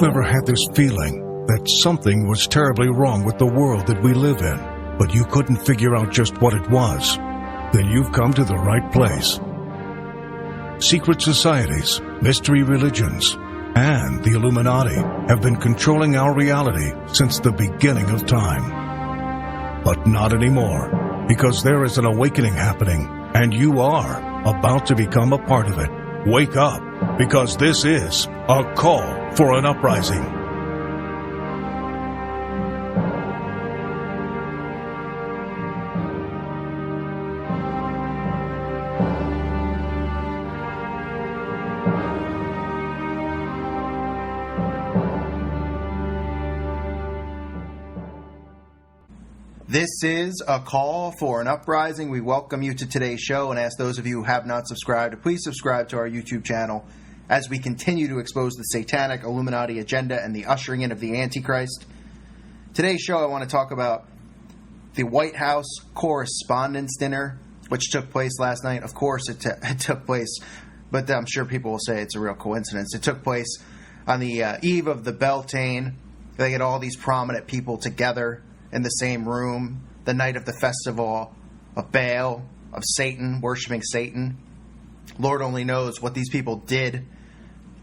you've ever had this feeling that something was terribly wrong with the world that we live in, but you couldn't figure out just what it was, then you've come to the right place. Secret societies, mystery religions, and the Illuminati have been controlling our reality since the beginning of time. But not anymore, because there is an awakening happening, and you are about to become a part of it. Wake up, because this is a call for an uprising. This is a call for an uprising. We welcome you to today's show and ask those of you who have not subscribed to please subscribe to our YouTube channel as we continue to expose the satanic Illuminati agenda and the ushering in of the Antichrist. Today's show, I want to talk about the White House Correspondents' Dinner, which took place last night. Of course, it took place, but I'm sure people will say it's a real coincidence. It took place on the eve of the Beltane. They get all these prominent people together in the same room, the night of the festival of Baal, of Satan, worshiping Satan. Lord only knows what these people did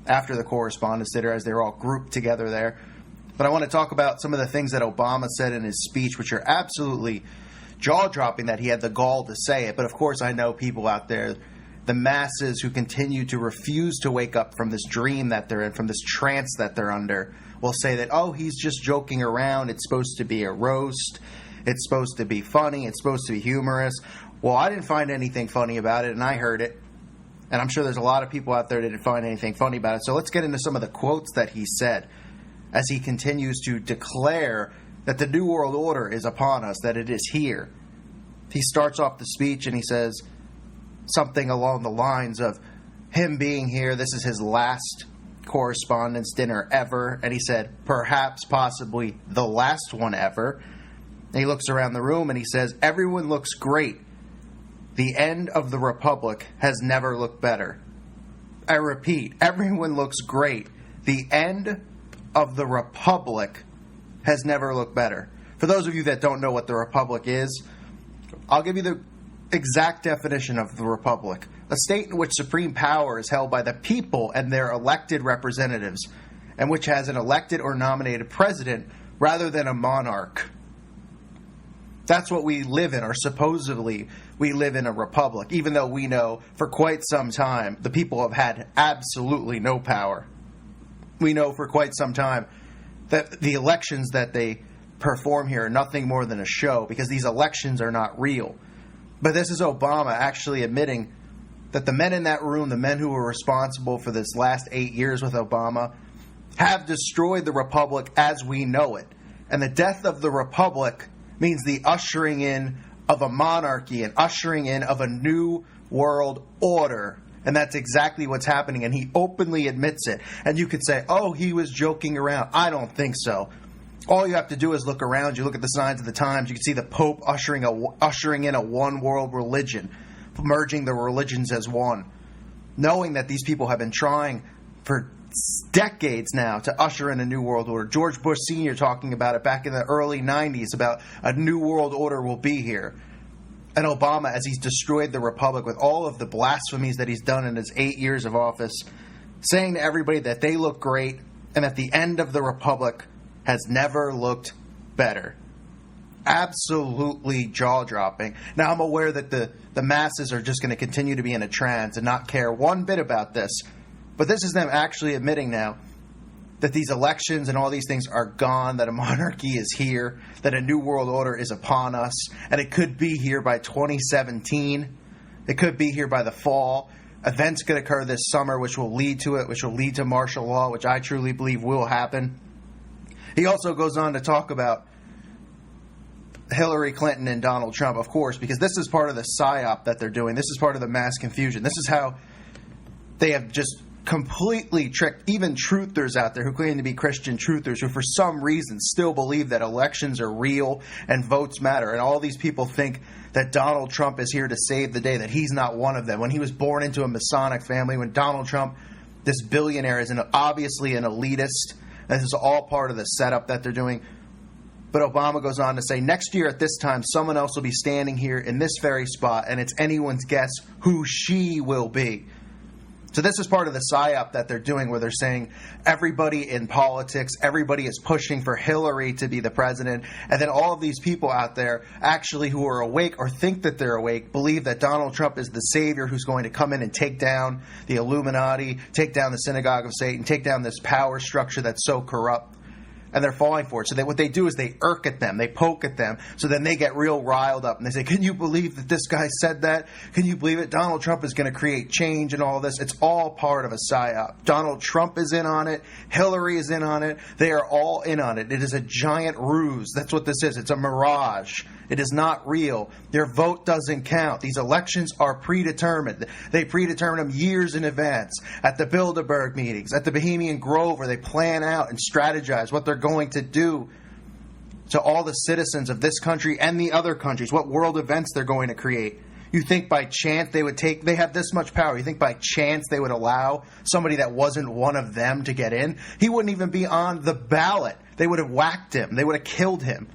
after the Correspondents' Dinner as they were all grouped together there. But I want to talk about some of the things that Obama said in his speech, which are absolutely jaw-dropping that he had the gall to say it. But of course I know people out there, the masses who continue to refuse to wake up from this dream that they're in, from this trance that they're under, will say that, oh, he's just joking around. It's supposed to be a roast. It's supposed to be funny. It's supposed to be humorous. Well, I didn't find anything funny about it, and I heard it. And I'm sure there's a lot of people out there that didn't find anything funny about it. So let's get into some of the quotes that he said as he continues to declare that the New World Order is upon us, that it is here. He starts off the speech and he says something along the lines of him being here, this is his last Correspondents' Dinner ever, and he said, perhaps, possibly, the last one ever. And he looks around the room and he says, everyone looks great. The end of the Republic has never looked better. I repeat, everyone looks great. The end of the Republic has never looked better. For those of you that don't know what the Republic is, I'll give you the exact definition of the Republic. A state in which supreme power is held by the people and their elected representatives, and which has an elected or nominated president rather than a monarch. That's what we live in, or supposedly we live in a republic, even though we know for quite some time the people have had absolutely no power. We know for quite some time that the elections that they perform here are nothing more than a show, because these elections are not real. But this is Obama actually admitting that the men in that room, the men who were responsible for this last 8 years with Obama, have destroyed the Republic as we know it. And the death of the Republic means the ushering in of a monarchy and ushering in of a new world order. And that's exactly what's happening. And he openly admits it. And you could say, oh, he was joking around. I don't think so. All you have to do is look around. You look at the signs of the times. You can see the Pope ushering in a one world religion, merging the religions as one, knowing that these people have been trying for decades now to usher in a new world order. George Bush Sr. talking about it back in the early 90s about a new world order will be here. And Obama, as he's destroyed the Republic with all of the blasphemies that he's done in his 8 years of office, saying to everybody that they look great and that the end of the Republic has never looked better. Absolutely jaw-dropping. Now, I'm aware that the masses are just going to continue to be in a trance and not care one bit about this. But this is them actually admitting now that these elections and all these things are gone, that a monarchy is here, that a new world order is upon us, and it could be here by 2017. It could be here by the fall. Events could occur this summer which will lead to it, which will lead to martial law, which I truly believe will happen. He also goes on to talk about Hillary Clinton and Donald Trump, of course, because this is part of the psyop that they're doing. This is part of the mass confusion. This is how they have just completely tricked even truthers out there who claim to be Christian truthers, who for some reason still believe that elections are real and votes matter. And all these people think that Donald Trump is here to save the day, that he's not one of them. When he was born into a Masonic family, when Donald Trump, this billionaire, is obviously an elitist, This is all part of the setup that they're doing. But Obama goes on to say, next year at this time, someone else will be standing here in this very spot, and it's anyone's guess who she will be. So this is part of the PSYOP that they're doing, where they're saying everybody in politics, everybody is pushing for Hillary to be the president, and then all of these people out there actually who are awake or think that they're awake believe that Donald Trump is the savior who's going to come in and take down the Illuminati, take down the synagogue of Satan, take down this power structure that's so corrupt. And they're falling for it. So what they do is they irk at them. They poke at them. So then they get real riled up. And they say, can you believe that this guy said that? Can you believe it? Donald Trump is going to create change and all this. It's all part of a PSYOP. Donald Trump is in on it. Hillary is in on it. They are all in on it. It is a giant ruse. That's what this is. It's a mirage. It is not real. Their vote doesn't count. These elections are predetermined. They predetermine them years in advance. At the Bilderberg meetings, at the Bohemian Grove, where they plan out and strategize what they're going to do to all the citizens of this country and the other countries, what world events they're going to create. You think by chance they have this much power. You think by chance they would allow somebody that wasn't one of them to get in? He wouldn't even be on the ballot. They would have whacked him. They would have killed him.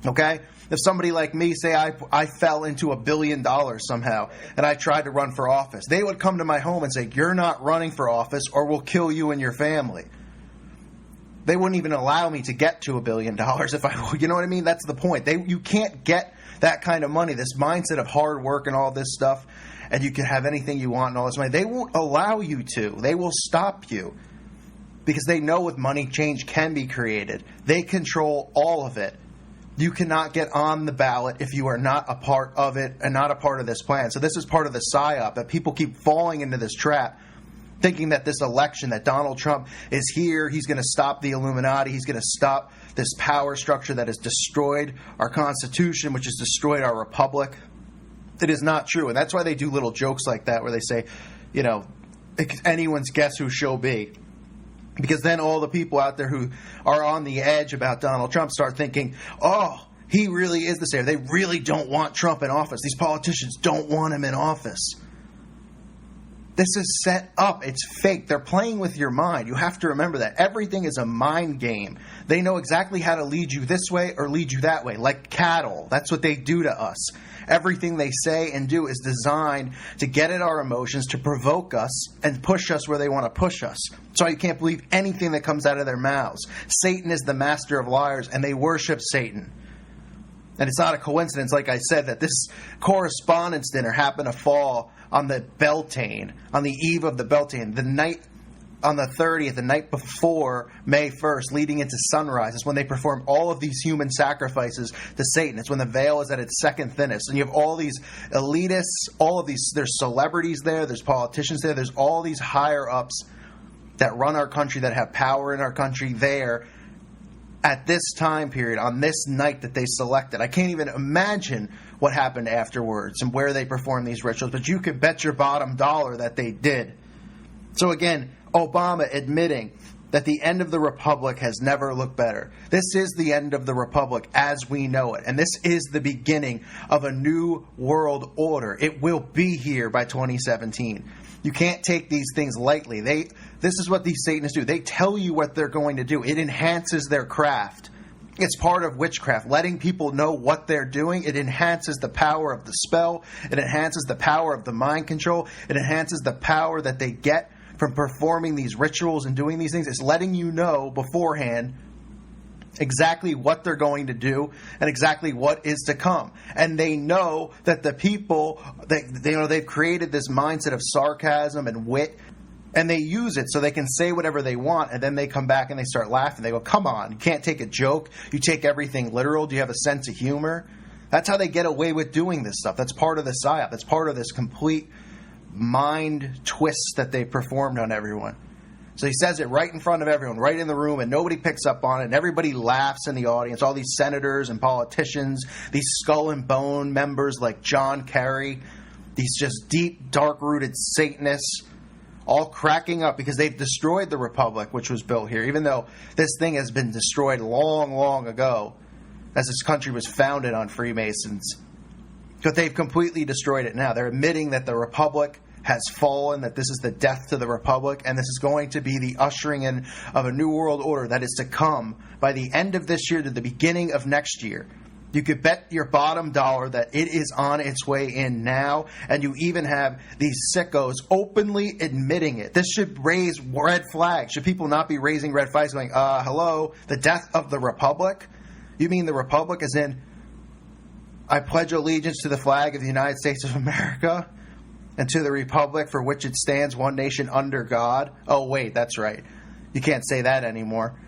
Okay? If somebody like me, say I fell into $1 billion somehow and I tried to run for office, they would come to my home and say, you're not running for office or we'll kill you and your family. They wouldn't even allow me to get to $1 billion if I, you know what I mean? That's the point. You can't get that kind of money, this mindset of hard work and all this stuff, and you can have anything you want and all this money. They won't allow you to. They will stop you because they know with money, change can be created. They control all of it. You cannot get on the ballot if you are not a part of it and not a part of this plan. So this is part of the PSYOP, that people keep falling into this trap, thinking that this election, that Donald Trump is here, he's going to stop the Illuminati, he's going to stop this power structure that has destroyed our Constitution, which has destroyed our republic. It is not true. And that's why they do little jokes like that where they say, you know, it's anyone's guess who she'll be. Because then all the people out there who are on the edge about Donald Trump start thinking, oh, he really is the savior. They really don't want Trump in office. These politicians don't want him in office. This is set up. It's fake. They're playing with your mind. You have to remember that. Everything is a mind game. They know exactly how to lead you this way or lead you that way, like cattle. That's what they do to us. Everything they say and do is designed to get at our emotions, to provoke us and push us where they want to push us. So you can't believe anything that comes out of their mouths. Satan is the master of liars, and they worship Satan. And it's not a coincidence, like I said, that this correspondence dinner happened to fall on the Beltane, on the eve of the Beltane, the night on the 30th, the night before May 1st, leading into sunrise. It's when they perform all of these human sacrifices to Satan. It's when the veil is at its second thinnest. And you have all these elitists, all of these, there's celebrities there, there's politicians there, there's all these higher-ups that run our country, that have power in our country there at this time period, on this night that they selected. I can't even imagine what happened afterwards and where they performed these rituals, but you could bet your bottom dollar that they did. So again, Obama admitting that the end of the republic has never looked better. This is the end of the republic as we know it, and this is the beginning of a new world order. It will be here by 2017. You can't take these things lightly. This is what these Satanists do. They tell you what they're going to do. It enhances their craft. It's part of witchcraft, letting people know what they're doing. It enhances the power of the spell. It enhances the power of the mind control. It enhances the power that they get from performing these rituals and doing these things. It's letting you know beforehand exactly what they're going to do and exactly what is to come. And they know that the people, they've created this mindset of sarcasm and wit, and they use it so they can say whatever they want, and then they come back and they start laughing. They go, come on, you can't take a joke. You take everything literal. Do you have a sense of humor? That's how they get away with doing this stuff. That's part of the PSYOP. That's part of this complete mind twist that they performed on everyone. So he says it right in front of everyone, right in the room, and nobody picks up on it, and everybody laughs in the audience. All these senators and politicians, these skull and bone members like John Kerry, these just deep, dark-rooted Satanists, all cracking up because they've destroyed the republic which was built here, even though this thing has been destroyed long, long ago, as this country was founded on Freemasons. But they've completely destroyed it now. They're admitting that the republic has fallen, that this is the death to the Republic, and this is going to be the ushering in of a new world order that is to come by the end of this year to the beginning of next year. You could bet your bottom dollar that it is on its way in now, and you even have these sickos openly admitting it. This should raise red flags. Should people not be raising red flags going, hello, the death of the Republic? You mean the Republic as in, I pledge allegiance to the flag of the United States of America and to the Republic for which it stands, one nation under God? Oh, wait, that's right. You can't say that anymore.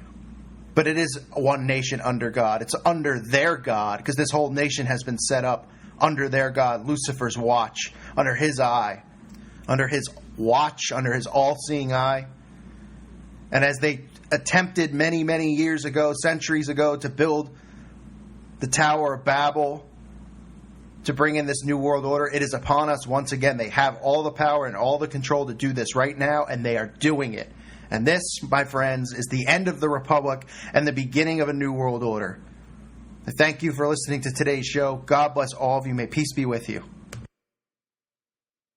But it is one nation under God. It's under their God, because this whole nation has been set up under their God, Lucifer's watch, under his eye, under his watch, under his all-seeing eye. And as they attempted many, many years ago, centuries ago, to build the Tower of Babel, to bring in this new world order, it is upon us once again. They have all the power and all the control to do this right now, and they are doing it. And this, my friends, is the end of the Republic and the beginning of a new world order. Thank you for listening to today's show. God bless all of you. May peace be with you.